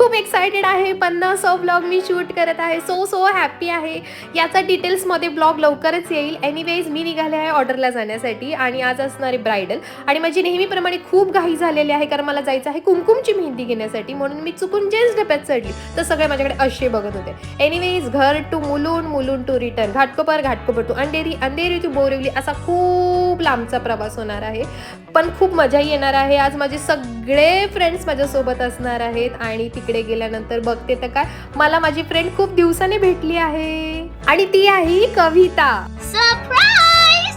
खूप एक्सायटेड आहे. 50वा ब्लॉग मी शूट करत आहे. सो हॅपी आहे. याचा डिटेल्समध्ये ब्लॉग लवकरच येईल. एनिवेज मी निघाले आहे ऑर्डरला जाण्यासाठी आणि आज असणारे ब्रायडल आणि माझी नेहमीप्रमाणे खूप घाई झालेली आहे कारण मला जायचं आहे कुमकुमची मेहंदी घेण्यासाठी. म्हणून मी चुकून जेच डब्यात चढली तर सगळे माझ्याकडे असे बघत होते. एनिवेज घर to Mulund, Mulund to return, Ghatkopar to Andheri, Andheri to Borivali असा खूप लांबचा प्रवास होणार आहे. पण खूप मजाही येणार आहे. आज माझे सगळे फ्रेंड्स माझ्यासोबत असणार आहेत आणि तिकडे गेल्यानंतर बघते तर काय, मला माझी फ्रेंड खूप दिवसाने भेटली आहे आणि ती आहे कविता. सरप्राईज!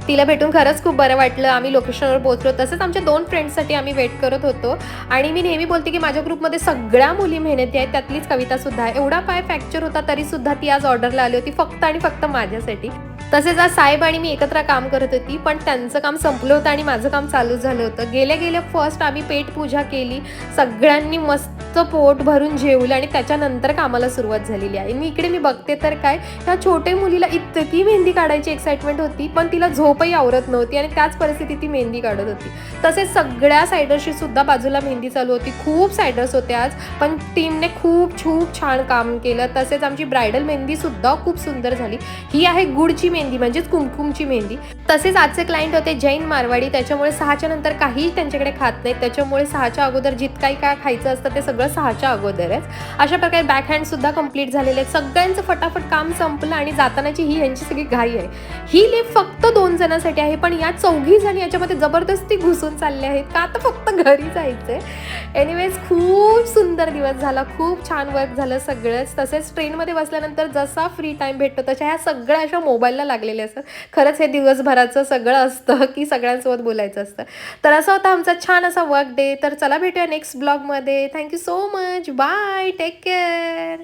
तिला भेटून खरंच खूप बरं वाटलं. आम्ही लोकेशनवर पोहोचलो. तसंच आमच्या 2 फ्रेंड्ससाठी आम्ही वेट करत होतो आणि मी नेहमी बोलते की माझ्या ग्रुपमध्ये सगळ्या मुली मेहनती आहेत, त्यातलीच कविता सुद्धा आहे. एवढा पाय फ्रॅक्चर होता तरी सुद्धा ती आज ऑर्डरला आली होती फक्त आणि फक्त माझ्यासाठी. तसेच आज साहेब आणि मी एकत्र काम करत होती, पण त्यांचं काम संपलं होतं आणि माझं काम चालू झालं होतं. गेल्या गेल्या फर्स्ट आम्ही पेट पूजा केली. सगळ्यांनी मस्त पोट भरून जेवलं आणि त्याच्यानंतर कामाला सुरुवात झालेली आहे. मी बघते तर काय, ह्या छोट्या मुलीला इतकी मेहंदी काढायची एक्साइटमेंट होती पण तिला झोपही आवरत नव्हती आणि त्याच परिस्थितीत ती मेहंदी काढत होती. तसेच सगळ्या सायडर्सची सुद्धा बाजूला मेहंदी चालू होती. खूप सायडर्स होते आज, पण टीमने खूप छान काम केलं. तसेच आमची ब्रायडल मेहंदी सुद्धा खूप सुंदर झाली. ही आहे गुडची मेहंदी म्हणजेच कुमकुमची मेहंदी. तसेच आजचे क्लायंट होते जैन मारवाडी, त्याच्यामुळे 6च्या नंतर काहीही त्यांच्याकडे खात नाहीत. त्याच्यामुळे 6च्या अगोदर जितकाही काय खायचं असतं ते सगळं 6च्या अगोदरच. अशा प्रकारे बॅकहँड सुद्धा कंप्लीट झालेले आहेत. सगळ्यांचं फटाफट काम संपलं आणि जातानाची ही यांची सगळी घाई आहे. ही लिफ्ट फक्त 2 जणांसाठी आहे, पण या 4घी जणी याच्यामध्ये जबरदस्ती घुसून चालले आहेत का आता फक्त घरी जायचंय. एनिवेज खूप सुंदर दिवस झाला. खूप छान वर्क झालं सगळंच. तसेच ट्रेनमध्ये बसल्यानंतर जसा फ्री टाइम भेटतो तशा ह्या सगळ्या अशा मोबाईलला लागलेले असतात. खरंच हे दिवसभराचं सगळं असतं की सगळ्यांसोबत बोलायचं असतं. तर असा होता आमचा छान असा वर्क डे. तर चला भेटूया नेक्स्ट ब्लॉगमध्ये. Thank you so much. Bye. Take care.